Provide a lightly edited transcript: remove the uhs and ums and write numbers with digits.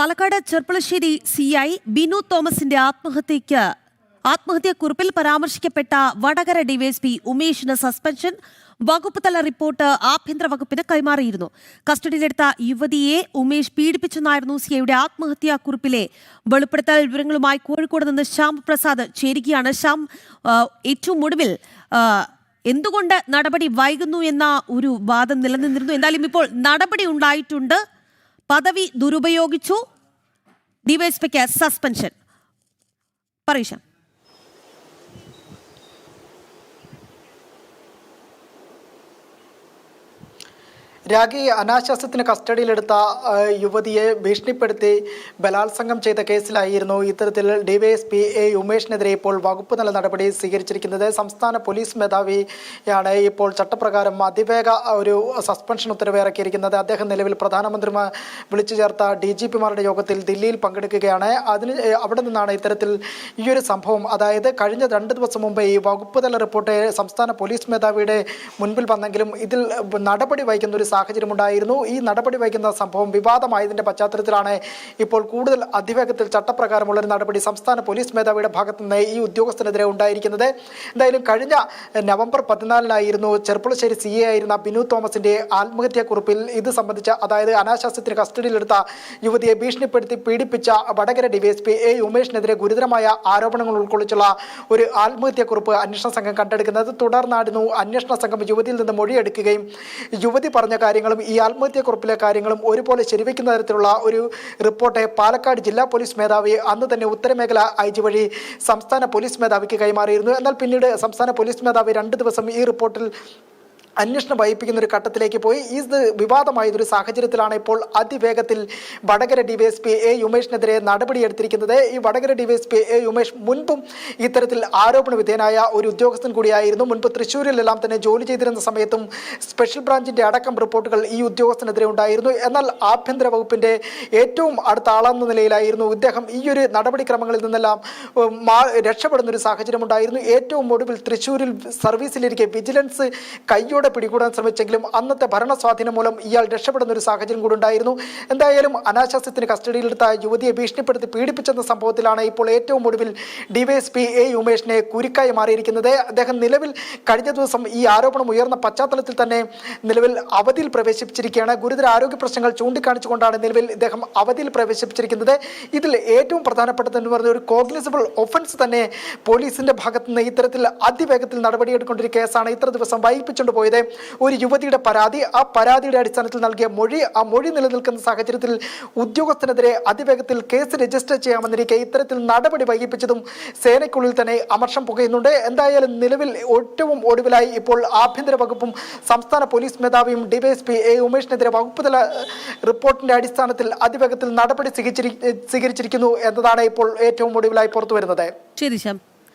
Palakkad Cherpulassery CI Binu തോമസിന്റെ ആത്മഹത്യാക്കുറിപ്പിൽ പരാമർശിക്കപ്പെട്ട Vadakara DYSP ഉമേഷിന് suspension വകുപ്പ് തല റിപ്പോർട്ട് ആഭ്യന്തര വകുപ്പിന് കൈമാറിയിരുന്നു. കസ്റ്റഡിയിലെടുത്ത യുവതിയെ ഉമേഷ് പീഡിപ്പിച്ചെന്നായിരുന്നു സിഐയുടെ ആത്മഹത്യാക്കുറിപ്പിലെ വെളിപ്പെടുത്തൽ. വിവരങ്ങളുമായി കോഴിക്കോട് നിന്ന് ശ്യാം പ്രസാദ് ചേരുകയാണ്. ശ്യാം, ഏറ്റവും ഒടുവിൽ എന്തുകൊണ്ട് നടപടി വൈകുന്നു എന്ന ഒരു വാദം നിലനിന്നിരുന്നു. എന്തായാലും ഇപ്പോൾ നടപടി ഉണ്ടായിട്ടുണ്ട്. പദവി ദുരുപയോഗിച്ചു, ഡിവൈഎസ്പിക്ക് സസ്പെൻഷൻ. പറയൂ. രാഖി അനാശാസ്യത്തിന് കസ്റ്റഡിയിലെടുത്ത യുവതിയെ ഭീഷണിപ്പെടുത്തി ബലാത്സംഗം ചെയ്ത കേസിലായിരുന്നു ഇത്തരത്തിൽ ഡിവൈഎസ്പി ഉമേഷിനെതിരെ ഇപ്പോൾ വകുപ്പ് തല നടപടി സ്വീകരിച്ചിരിക്കുന്നത്. സംസ്ഥാന പോലീസ് മേധാവിയാണ് ഇപ്പോൾ ചട്ടപ്രകാരം അതിവേഗ ഒരു സസ്പെൻഷൻ ഉത്തരവ് ഇറക്കിയിരിക്കുന്നത്. അദ്ദേഹം നിലവിൽ പ്രധാനമന്ത്രി വിളിച്ചു ചേർത്ത DGPമാരുടെ യോഗത്തിൽ ദില്ലിയിൽ പങ്കെടുക്കുകയാണ്. അവിടെ നിന്നാണ് ഇത്തരത്തിൽ ഈ ഒരു സംഭവം, അതായത് കഴിഞ്ഞ 2 ദിവസം മുമ്പ് ഈ വകുപ്പ് തല റിപ്പോർട്ട് സംസ്ഥാന പോലീസ് മേധാവിയുടെ മുൻപിൽ വന്നെങ്കിലും ഇതിൽ നടപടി വൈകുന്ന ഒരു സാഹചര്യമുണ്ടായിരുന്നു. ഈ നടപടി വൈകുന്ന സംഭവം വിവാദമായതിന്റെ പശ്ചാത്തലത്തിലാണ് ഇപ്പോൾ കൂടുതൽ അതിവേഗത്തിൽ ചട്ടപ്രകാരമുള്ള ഒരു നടപടി സംസ്ഥാന പോലീസ് മേധാവിയുടെ ഭാഗത്തു നിന്ന് ഈ ഉദ്യോഗസ്ഥനെതിരെ ഉണ്ടായിരിക്കുന്നത്. എന്തായാലും കഴിഞ്ഞ നവംബർ 14-നായിരുന്നു ചെർപ്പളശ്ശേരി CA ആയിരുന്ന ബിനു തോമസിന്റെ ആത്മഹത്യാക്കുറിപ്പിൽ ഇത് സംബന്ധിച്ച, അതായത് അനാശാസ്യത്തിന് കസ്റ്റഡിയിലെടുത്ത യുവതിയെ ഭീഷണിപ്പെടുത്തി പീഡിപ്പിച്ച വടകര ഡിവൈഎസ്പി ഉമേഷിനെതിരെ ഗുരുതരമായ ആരോപണങ്ങൾ ഉൾക്കൊള്ളിച്ചുള്ള ഒരു ആത്മഹത്യാക്കുറിപ്പ് അന്വേഷണ സംഘം കണ്ടെടുക്കുന്നത്. തുടർന്നായിരുന്നു അന്വേഷണ സംഘം യുവതിയിൽ നിന്ന് മൊഴിയെടുക്കുകയും യുവതി പറഞ്ഞ കാര്യങ്ങളും ഈ ആത്മഹത്യാക്കുറിപ്പിലെ കാര്യങ്ങളും ഒരുപോലെ ശരിവെക്കുന്ന തരത്തിലുള്ള ഒരു റിപ്പോർട്ട് പാലക്കാട് ജില്ലാ പോലീസ് മേധാവി അന്ന് തന്നെ ഉത്തരമേഖല IG വഴി സംസ്ഥാന പോലീസ് മേധാവിക്ക് കൈമാറിയിരുന്നു. എന്നാൽ പിന്നീട് സംസ്ഥാന പോലീസ് മേധാവി 2 ദിവസം ഈ റിപ്പോർട്ടിൽ അന്വേഷണം വഹിപ്പിക്കുന്ന ഒരു ഘട്ടത്തിലേക്ക് പോയി. ഇത് വിവാദമായതൊരു സാഹചര്യത്തിലാണ് ഇപ്പോൾ അതിവേഗത്തിൽ വടകര ഡിവൈഎസ്പി ഉമേഷിനെതിരെ നടപടിയെടുത്തിരിക്കുന്നത്. ഈ വടകര ഡിവൈഎസ്പി ഉമേഷ് മുൻപും ഇത്തരത്തിൽ ആരോപണ വിധേയനായ ഒരു ഉദ്യോഗസ്ഥൻ കൂടിയായിരുന്നു. മുൻപ് തൃശ്ശൂരിലെല്ലാം തന്നെ ജോലി ചെയ്തിരുന്ന സമയത്തും സ്പെഷ്യൽ ബ്രാഞ്ചിന്റെ അടക്കം റിപ്പോർട്ടുകൾ ഈ ഉദ്യോഗസ്ഥനെതിരെ ഉണ്ടായിരുന്നു. എന്നാൽ ആഭ്യന്തര വകുപ്പിന്റെ ഏറ്റവും അടുത്ത ആളെന്ന നിലയിലായിരുന്നു ഇദ്ദേഹം. ഈ ഒരു നടപടിക്രമങ്ങളിൽ നിന്നെല്ലാം രക്ഷപ്പെടുന്ന ഒരു സാഹചര്യം ഉണ്ടായിരുന്നു. ഏറ്റവും ഒടുവിൽ തൃശ്ശൂരിൽ സർവീസിലിരിക്കെ വിജിലൻസ് കയ്യോടെ പിടികൂടാൻ ശ്രമിച്ചെങ്കിലും അന്നത്തെ ഭരണസ്വാധീനം മൂലം ഇയാൾ രക്ഷപ്പെടുന്ന ഒരു സാഹചര്യം കൂടി ഉണ്ടായിരുന്നു. എന്തായാലും അനാശാസ്യത്തിന് കസ്റ്റഡിയിലെടുത്ത യുവതിയെ ഭീഷണിപ്പെടുത്തി പീഡിപ്പിച്ചെന്ന സംഭവത്തിലാണ് ഇപ്പോൾ ഏറ്റവും ഒടുവിൽ ഡിവൈഎസ്പി ഉമേഷിനെ കുരുക്കായി മാറിയിരിക്കുന്നത്. അദ്ദേഹം നിലവിൽ കഴിഞ്ഞ ദിവസം ഈ ആരോപണം ഉയർന്ന പശ്ചാത്തലത്തിൽ തന്നെ നിലവിൽ അവധിയിൽ പ്രവേശിപ്പിച്ചിരിക്കുകയാണ്. ഗുരുതര ആരോഗ്യ പ്രശ്നങ്ങൾ ചൂണ്ടിക്കാണിച്ചുകൊണ്ടാണ് നിലവിൽ ഇദ്ദേഹം അവധിയിൽ പ്രവേശിപ്പിച്ചിരിക്കുന്നത്. ഇതിൽ ഏറ്റവും പ്രധാനപ്പെട്ടതെന്ന് പറഞ്ഞ ഒരു കോഗ്നിസബിൾ ഒഫൻസ് തന്നെ പോലീസിന്റെ ഭാഗത്തുനിന്ന് ഇത്തരത്തിൽ അതിവേഗത്തിൽ നടപടിയെടുക്കേണ്ട ഒരു കേസാണ് ഇത്ര ദിവസം വൈകിപ്പിച്ചുകൊണ്ട് പോയത്. ഒരു യുവതിയുടെ പരാതി, ആ പരാതിയുടെ അടിസ്ഥാനത്തിൽ നൽകിയ മൊഴി, ആ മൊഴി നിലനിൽക്കുന്ന സാഹചര്യത്തിൽ ഉദ്യോഗസ്ഥനെതിരെ അതിവേഗത്തിൽ കേസ് രജിസ്റ്റർ ചെയ്യാമെന്നിരിക്കെ ഇത്തരത്തിൽ നടപടി വൈകിപ്പിച്ചതും സേനയ്ക്കുള്ളിൽ തന്നെ അമർഷം പുകയുന്നുണ്ട്. എന്തായാലും നിലവിൽ ഏറ്റവും ഒടുവിലായി ഇപ്പോൾ ആഭ്യന്തര വകുപ്പും സംസ്ഥാന പോലീസ് മേധാവിയും ഡിവൈഎസ്പി ഉമേഷിനെതിരെ വകുപ്പ് തല റിപ്പോർട്ടിന്റെ അടിസ്ഥാനത്തിൽ അതിവേഗത്തിൽ നടപടി സ്വീകരിച്ചിരിക്കുന്നു എന്നതാണ് ഇപ്പോൾ ഏറ്റവും ഒടുവിലായി പുറത്തു വരുന്നത്. ശരി ശ്യാം.